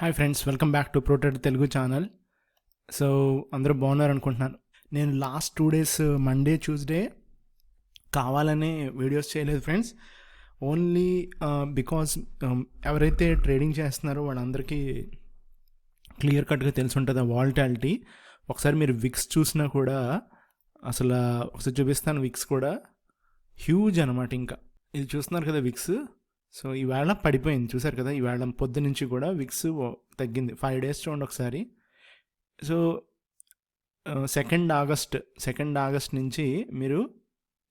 Hi friends, welcome back to ప్రోటెడ్ Telugu channel. So అందరూ బాగున్నారు అనుకుంటున్నాను. నేను లాస్ట్ 2 days మండే ట్యూస్డే కావాలనే వీడియోస్ చేయలేదు ఫ్రెండ్స్. ఓన్లీ బికాజ్ ఎవరైతే ట్రేడింగ్ చేస్తున్నారో వాళ్ళందరికీ క్లియర్ కట్గా తెలిసి ఉంటుంది ఆ వాలటాలిటీ. ఒకసారి మీరు విక్స్ చూసినా కూడా అసలు ఒకసారి చూపిస్తాను. విక్స్ కూడా హ్యూజ్ అనమాట. ఇంకా ఇది చూస్తున్నారు కదా విక్స్. సో ఈవేళ పడిపోయింది, చూసారు కదా. ఈవేళ పొద్దు నుంచి కూడా విక్స్ తగ్గింది. 5 days చూడండి ఒకసారి. సో 2nd August నుంచి మీరు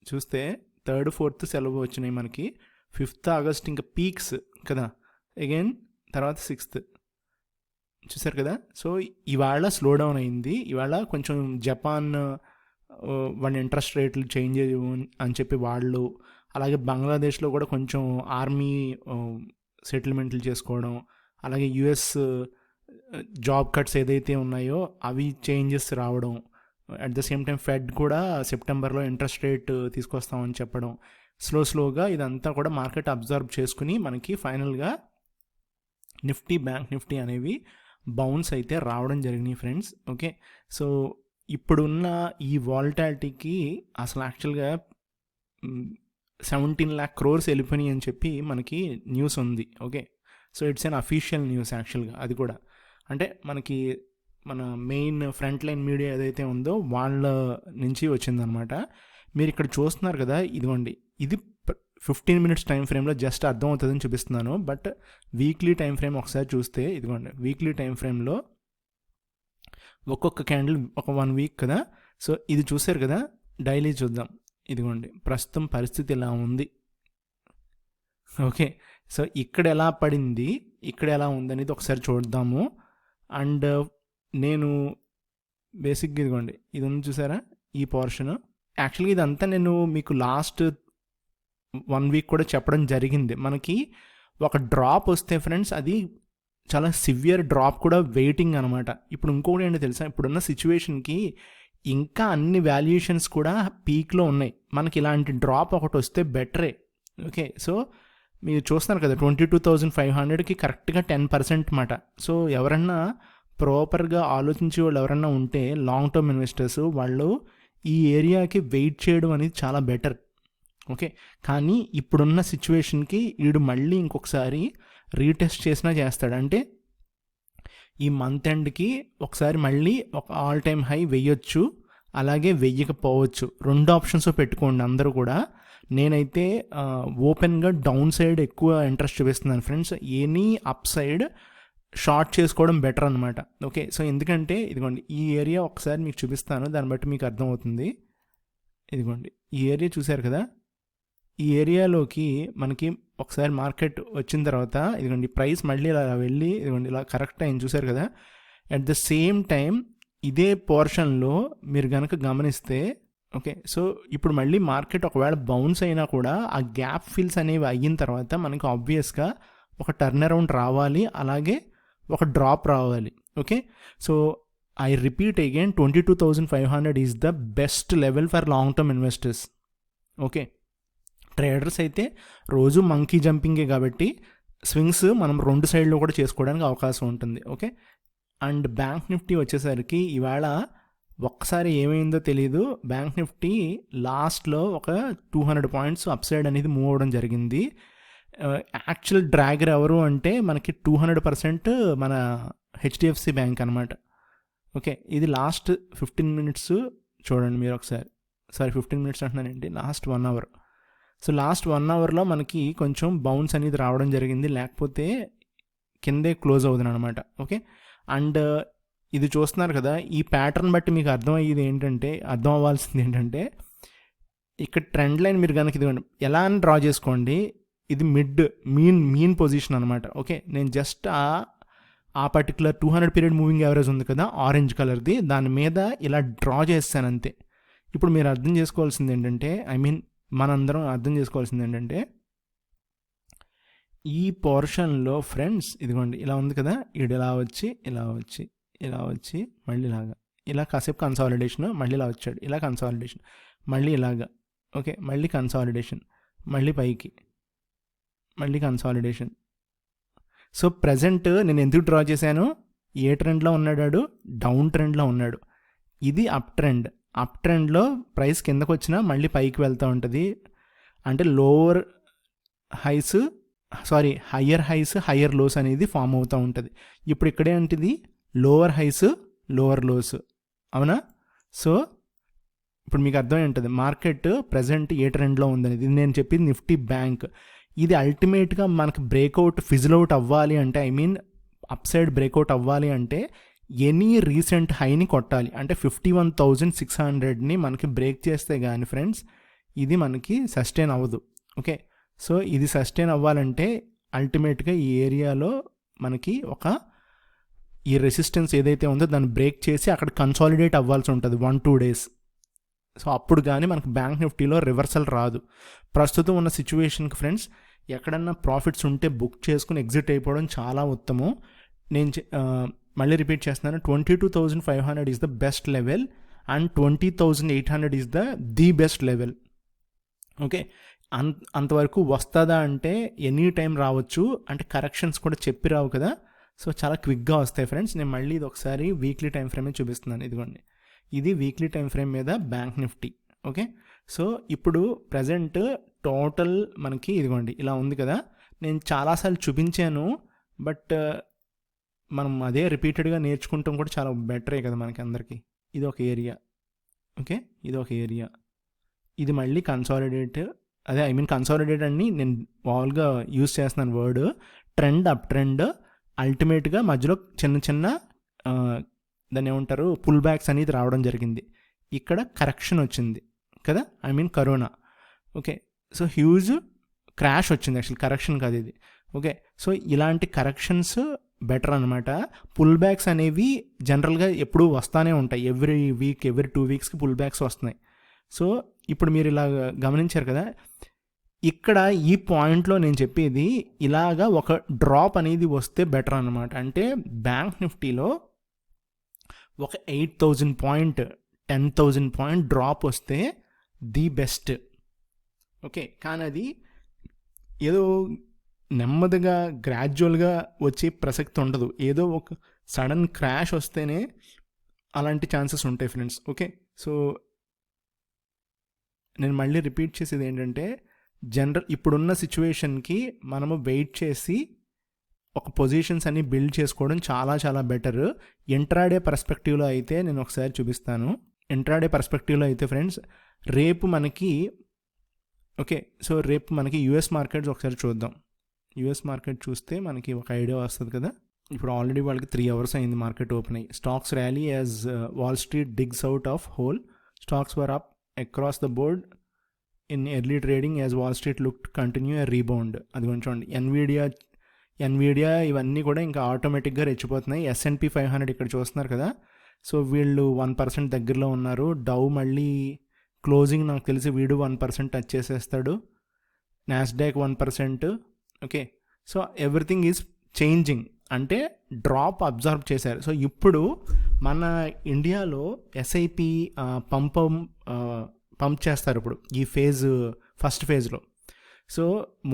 చూస్తే 3rd 4th సెలవు వచ్చినాయి మనకి. 5th August ఇంకా పీక్స్ కదా, అగైన్ తర్వాత 6th చూసారు కదా. సో ఇవాళ స్లో డౌన్ అయింది. ఇవాళ కొంచెం జపాన్ వాళ్ళ ఇంట్రెస్ట్ రేట్లు చేంజ్ అని చెప్పి వాళ్ళు, అలాగే బంగ్లాదేశ్లో కూడా కొంచెం ఆర్మీ సెటిల్మెంట్లు చేసుకోవడం, అలాగే యుఎస్ జాబ్ కట్స్ ఏదైతే ఉన్నాయో అవి చేంజెస్ రావడం, at the same time fed కూడా సెప్టెంబర్లో ఇంట్రెస్ట్ రేట్ తీసుకొస్తామని చెప్పడం, స్లోగా ఇదంతా కూడా మార్కెట్ అబ్జర్వ్ చేసుకుని మనకి ఫైనల్గా నిఫ్టీ, బ్యాంక్ నిఫ్టీ అనేవి బౌన్స్ అయితే రావడం జరిగినాయి ఫ్రెండ్స్. ఓకే, సో ఇప్పుడున్న ఈ వాలటాలిటీకి అసలు యాక్చువల్గా 17 lakh crores వెళ్ళిపోయినాయి అని చెప్పి మనకి న్యూస్ ఉంది. Okay, so it's an official news యాక్చువల్గా. అది కూడా అంటే మనకి మన మెయిన్ ఫ్రంట్ లైన్ మీడియా ఏదైతే ఉందో వాళ్ళ నుంచి వచ్చిందనమాట. మీరు ఇక్కడ చూస్తున్నారు కదా, ఇదిగోండి, ఇది 15 minutes టైం ఫ్రేమ్లో జస్ట్ అర్థం అవుతుందని చూపిస్తున్నాను. బట్ వీక్లీ టైం ఫ్రేమ్ ఒకసారి చూస్తే, ఇదిగోండి వీక్లీ టైం ఫ్రేమ్లో ఒక్కొక్క క్యాండిల్ ఒక 1 week కదా. సో ఇది చూసారు కదా, డైలీ చూద్దాం. ఇదిగోండి ప్రస్తుతం పరిస్థితి ఎలా ఉంది. ఓకే, సో ఇక్కడ ఎలా పడింది, ఇక్కడ ఎలా ఉందనేది ఒకసారి చూద్దాము. అండ్ నేను బేసిక్గా ఇదిగోండి ఇది ఉంది చూసారా, ఈ పోర్షన్. యాక్చువల్గా ఇదంతా నేను మీకు లాస్ట్ 1 week కూడా చెప్పడం జరిగింది. మనకి ఒక డ్రాప్ వస్తే ఫ్రెండ్స్, అది చాలా సివియర్ డ్రాప్ కూడా వెయిటింగ్ అనమాట. ఇప్పుడు ఇంకొకటి ఏంటో తెలుసా, ఇప్పుడున్న సిచ్యువేషన్కి ఇంకా అన్ని వాల్యుయేషన్స్ కూడా పీక్లో ఉన్నాయి. మనకి ఇలాంటి డ్రాప్ ఒకటి వస్తే బెటరే. ఓకే, సో మీరు చూస్తున్నారు కదా 22,500కి కరెక్ట్గా 10% మాట. సో ఎవరన్నా ప్రాపర్గా ఆలోచించే వాళ్ళు ఎవరన్నా ఉంటే, లాంగ్ టర్మ్ ఇన్వెస్టర్స్, వాళ్ళు ఈ ఏరియాకి వెయిట్ చేయడం అనేది చాలా బెటర్. ఓకే, కానీ ఇప్పుడున్న సిచ్యువేషన్కి వీడు మళ్ళీ ఇంకొకసారి రీటెస్ట్ చేసినా చేస్తాడు. అంటే ఈ మంత్ ఎండ్కి ఒకసారి మళ్ళీ ఒక ఆల్ టైమ్ హై వెయ్యొచ్చు, అలాగే వెయ్యకపోవచ్చు. 2 ఆప్షన్స్ పెట్టుకోండి అందరూ కూడా. నేనైతే ఓపెన్గా డౌన్ సైడ్ ఎక్కువ ఇంట్రెస్ట్ చూపిస్తున్నాను friends. Any up side short చేసుకోవడం బెటర్ అనమాట. ఓకే, సో ఎందుకంటే ఇదిగోండి ఈ ఏరియా ఒకసారి మీకు చూపిస్తాను, దాన్ని బట్టి మీకు అర్థమవుతుంది. ఇదిగోండి ఈ ఏరియా చూశారు కదా, ఈ ఏరియాలోకి మనకి ఒకసారి మార్కెట్ వచ్చిన తర్వాత ఇదిగోండి ప్రైస్ మళ్ళీ ఇలా వెళ్ళి ఇదిగోండి ఇలా కరెక్ట్ అయింది చూసారు కదా. అట్ ద సేమ్ టైం ఇదే పోర్షన్లో మీరు కనుక గమనిస్తే, ఓకే, సో ఇప్పుడు మళ్ళీ మార్కెట్ ఒకవేళ బౌన్స్ అయినా కూడా ఆ గ్యాప్ ఫిల్స్ అనేవి అయిన తర్వాత మనకి ఆబ్వియస్గా ఒక టర్న్ అరౌండ్ రావాలి, అలాగే ఒక డ్రాప్ రావాలి. Okay, so I repeat again, 22,500 is the best level for long term investors. Okay, traders అయితే రోజు మంకీ జంపింగే కాబట్టి స్వింగ్స్ మనం 2 సైడ్లో కూడా చేసుకోవడానికి అవకాశం ఉంటుంది. ఓకే, అండ్ బ్యాంక్ నిఫ్టీ వచ్చేసరికి ఇవాళ ఒక్కసారి ఏమైందో తెలీదు. బ్యాంక్ నిఫ్టీ లాస్ట్లో ఒక 200 points అప్ సైడ్ అనేది మూవ్ అవ్వడం జరిగింది. యాక్చువల్ డ్రాగర్ ఎవరు అంటే మనకి 200% మన హెచ్డిఎఫ్సి బ్యాంక్ అనమాట. ఓకే, ఇది లాస్ట్ 15 minutes చూడండి మీరు ఒకసారి. 15 minutes అంటున్నానండి, లాస్ట్ 1 hour. సో లాస్ట్ 1 hourలో మనకి కొంచెం బౌన్స్ అనేది రావడం జరిగింది, లేకపోతే కిందే క్లోజ్ అవుతుంది అనమాట. ఓకే, అండ్ ఇది చూస్తున్నారు కదా, ఈ ప్యాటర్న్ బట్టి మీకు అర్థం అవ్వాల్సింది ఏంటంటే, ఇక్కడ ట్రెండ్ లైన్ మీరు కనుక ఇది ఎలా అని డ్రా చేసుకోండి. ఇది మీన్ పొజిషన్ అనమాట. ఓకే, నేను జస్ట్ ఆ పర్టికులర్ 200 period మూవింగ్ యావరేజ్ ఉంది కదా ఆరెంజ్ కలర్ది, దాని మీద ఇలా డ్రా చేస్తాను అంతే. ఇప్పుడు మీరు అర్థం చేసుకోవాల్సింది ఏంటంటే, మనందరం అర్థం చేసుకోవాల్సింది ఏంటంటే, ఈ పోర్షన్లో ఫ్రెండ్స్ ఇదిగోండి ఇలా ఉంది కదా, ఇది ఇలా వచ్చి మళ్ళీ ఇలా కాసేపు కన్సాలిడేషన్, మళ్ళీ ఇలా వచ్చాడు, ఇలా కన్సాలిడేషన్, మళ్ళీ ఇలాగా ఓకే, మళ్ళీ కన్సాలిడేషన్, మళ్ళీ పైకి, మళ్ళీ కన్సాలిడేషన్. సో ప్రజెంట్ నేను ఎందుకు డ్రా చేశాను, ఏ ట్రెండ్లో ఉన్నాడు, డౌన్ ట్రెండ్లో ఉన్నాడు. ఇది అప్ ట్రెండ్. అప్ ట్రెండ్లో ప్రైస్ కిందకు వచ్చినా మళ్ళీ పైకి వెళ్తూ ఉంటుంది. అంటే lower highs higher highs higher lows అనేది ఫామ్ అవుతూ ఉంటుంది. ఇప్పుడు ఇక్కడే అంటిది లోవర్ హైస్ లోవర్ లోస్, అవునా? సో ఇప్పుడు మీకు అర్థమై ఉంటుంది మార్కెట్ ప్రజెంట్ ఏ ట్రెండ్లో ఉందనేది. ఇది నేను చెప్పింది నిఫ్టీ బ్యాంక్. ఇది అల్టిమేట్గా మనకు బ్రేక్అవుట్ ఫిజిల్ అవుట్ అవ్వాలి అంటే, I mean up side breakout అవ్వాలి అంటే ఎనీ రీసెంట్ హైని కొట్టాలి. అంటే 51,600ని మనకి బ్రేక్ చేస్తే కానీ ఫ్రెండ్స్ ఇది మనకి సస్టైన్ అవ్వదు. ఓకే, సో ఇది సస్టైన్ అవ్వాలంటే అల్టిమేట్గా ఈ ఏరియాలో మనకి ఈ రెసిస్టెన్స్ ఏదైతే ఉందో దాన్ని బ్రేక్ చేసి అక్కడ కన్సాలిడేట్ అవ్వాల్సి ఉంటుంది 1-2 days. సో అప్పుడు కానీ మనకు బ్యాంక్ నిఫ్టీలో రివర్సల్ రాదు. ప్రస్తుతం ఉన్న సిచ్యువేషన్కి ఫ్రెండ్స్ ఎక్కడన్నా ప్రాఫిట్స్ ఉంటే బుక్ చేసుకుని ఎగ్జిట్ అయిపోవడం చాలా ఉత్తమం. నేను మళ్ళీ రిపీట్ చేస్తున్నాను, 22,500 is the best level and 20,800 is the best level. Okay, అంతవరకు వస్తుందా అంటే ఎనీ టైం రావచ్చు. అంటే కరెక్షన్స్ కూడా చెప్పి రావు కదా, సో చాలా క్విక్గా వస్తాయి ఫ్రెండ్స్. నేను మళ్ళీ ఇది ఒకసారి వీక్లీ టైం ఫ్రేమే చూపిస్తున్నాను. ఇదిగోండి, ఇది వీక్లీ టైం ఫ్రేమ్ మీద బ్యాంక్ నిఫ్టీ. ఓకే, సో ఇప్పుడు ప్రజెంట్ టోటల్ మనకి ఇదిగోండి ఇలా ఉంది కదా. నేను చాలాసార్లు చూపించాను, బట్ మనం అదే రిపీటెడ్గా నేర్చుకుంటాం కూడా చాలా బెటరే కదా మనకి అందరికీ. ఇది ఒక ఏరియా. ఓకే, ఇది ఒక ఏరియా. ఇది మళ్ళీ కన్సాలిడేట్, కన్సాలిడేట్ అని నేను మామూలుగా యూజ్ చేస్తున్నాను వర్డ్. ట్రెండ్ అప్ ట్రెండ్, అల్టిమేట్గా మధ్యలో చిన్న చిన్న దాన్ని ఏమంటారు పుల్ బ్యాక్స్ అనేది రావడం జరిగింది. ఇక్కడ కరెక్షన్ వచ్చింది కదా, corona. Okay, so huge crash వచ్చింది, యాక్చువల్ కరెక్షన్ కాదు ఇది. ఓకే, సో ఇలాంటి కరెక్షన్స్ బెటర్ అనమాట. పుల్ బ్యాక్స్ అనేవి జనరల్గా ఎప్పుడూ వస్తూనే ఉంటాయి, ఎవ్రీ వీక్ ఎవ్రీ 2 weeksకి పుల్ బ్యాక్స్ వస్తున్నాయి. సో ఇప్పుడు మీరు ఇలా గమనించారు కదా, ఇక్కడ ఈ పాయింట్లో నేను చెప్పేది ఇలాగా ఒక డ్రాప్ అనేది వస్తే బెటర్ అనమాట. అంటే బ్యాంక్ నిఫ్టీలో ఒక 8,000 పాయింట్ 10,000 పాయింట్ డ్రాప్ వస్తే ది బెస్ట్. ఓకే, కానీ అది ఏదో నెమ్మదిగా గ్రాడ్యువల్గా వచ్చే ప్రసక్తి ఉండదు. ఏదో ఒక సడన్ క్రాష్ వస్తేనే అలాంటి ఛాన్సెస్ ఉంటాయి ఫ్రెండ్స్. ఓకే, సో నేను మళ్ళీ రిపీట్ చేసేది ఏంటంటే ఇప్పుడున్న సిచ్యువేషన్కి మనము వెయిట్ చేసి ఒక పొజిషన్స్ అన్ని బిల్డ్ చేసుకోవడం చాలా చాలా బెటర్. ఇంట్రాడే పర్స్పెక్టివ్లో అయితే నేను ఒకసారి చూపిస్తాను. ఇంట్రాడే పర్స్పెక్టివ్లో అయితే ఫ్రెండ్స్ రేపు మనకి రేపు మనకి యూఎస్ మార్కెట్స్ ఒకసారి చూద్దాం. యూఎస్ మార్కెట్ చూస్తే మనకి ఒక ఐడియా వస్తుంది కదా. ఇప్పుడు ఆల్రెడీ వాళ్ళకి 3 hours అయింది మార్కెట్ ఓపెన్ అయ్యి. Stocks rally as wall street డిగ్స్ out of whole. Stocks were up across the board in early trading as wall street look continue a rebound. అది కొంచెం ఎన్విడియా ఇవన్నీ కూడా ఇంకా ఆటోమేటిక్గా రెచ్చిపోతున్నాయి. S&P 500 ఇక్కడ చూస్తున్నారు కదా, సో వీళ్ళు 1% దగ్గరలో ఉన్నారు. డౌ మళ్ళీ క్లోజింగ్ నాకు తెలిసి వీడు 1% టచ్ చేసేస్తాడు. Nasdaq 1%. Okay, so everything is changing, అంటే డ్రాప్ అబ్జర్వ్ చేశారు. సో ఇప్పుడు మన ఇండియాలో SIP పంప్ చేస్తారు ఇప్పుడు ఈ ఫస్ట్ ఫేజ్లో. సో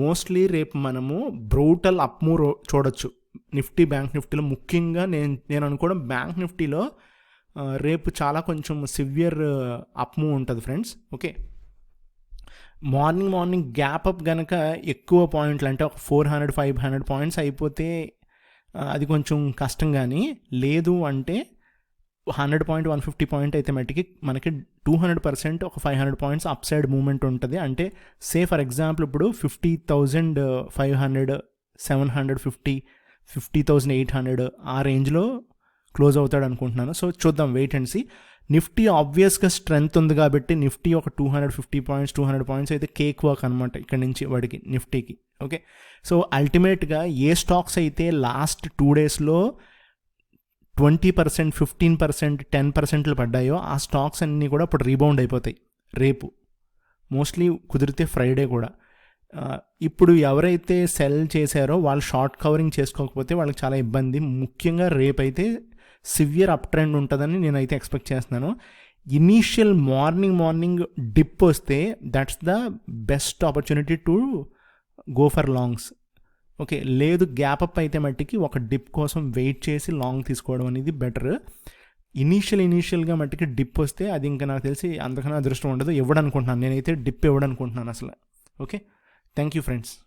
మోస్ట్లీ రేపు మనము బ్రూటల్ అప్ మూవ్ చూడొచ్చు బ్యాంక్ నిఫ్టీలో. ముఖ్యంగా నేను అనుకోవడం బ్యాంక్ నిఫ్టీలో రేపు చాలా కొంచెం సివియర్ అప్ మూవ్ ఉంటుంది friends. Okay, morning gap up కనుక ఎక్కువ పాయింట్లు అంటే ఒక 400-500 పాయింట్స్ అయిపోతే అది కొంచెం కష్టం, కానీ లేదు అంటే 100 పాయింట్ 150 పాయింట్ అయితే మట్టికి మనకి 200% ఒక 500 పాయింట్స్ అప్ సైడ్ మూమెంట్ ఉంటుంది. అంటే ఫర్ ఎగ్జాంపుల్ ఇప్పుడు 50,500 750 50,800 ఆ రేంజ్లో క్లోజ్ అవుతాడు అనుకుంటున్నాను. సో చూద్దాం, వెయిట్ అండ్ సీ. నిఫ్టీ ఆబ్వియస్గా స్ట్రెంత్ ఉంది కాబట్టి నిఫ్టీ ఒక 250 పాయింట్స్ 200 పాయింట్స్ అయితే కేక్ వర్క్ అనమాట ఇక్కడ నుంచి వాడికి నిఫ్టీకి. ఓకే, సో అల్టిమేట్గా ఏ స్టాక్స్ అయితే లాస్ట్ 2 daysలో 20%, 15%, 10% పడ్డాయో ఆ స్టాక్స్ అన్నీ కూడా ఇప్పుడు రీబౌండ్ అయిపోతాయి రేపు, మోస్ట్లీ కుదిరితే ఫ్రైడే కూడా. ఇప్పుడు ఎవరైతే సెల్ చేశారో వాళ్ళు షార్ట్ కవరింగ్ చేసుకోకపోతే వాళ్ళకి చాలా ఇబ్బంది. ముఖ్యంగా రేపైతే సివియర్ అప్ ట్రెండ్ ఉంటుందని నేనైతే ఎక్స్పెక్ట్ చేస్తున్నాను. ఇనీషియల్ మార్నింగ్ డిప్ వస్తే that's the best opportunity to go for longs. Okay, లేదు గ్యాప్ అప్ అయితే మట్టికి ఒక డిప్ కోసం వెయిట్ చేసి లాంగ్ తీసుకోవడం అనేది బెటర్. ఇనీషియల్గా మట్టికి డిప్ వస్తే అది ఇంకా నాకు తెలిసి అంతకన్నా అదృష్టం ఉండదు, ఇవ్వడనుకుంటున్నాను నేనైతే, డిప్ ఇవ్వడనుకుంటున్నాను అసలు. Okay, thank you friends.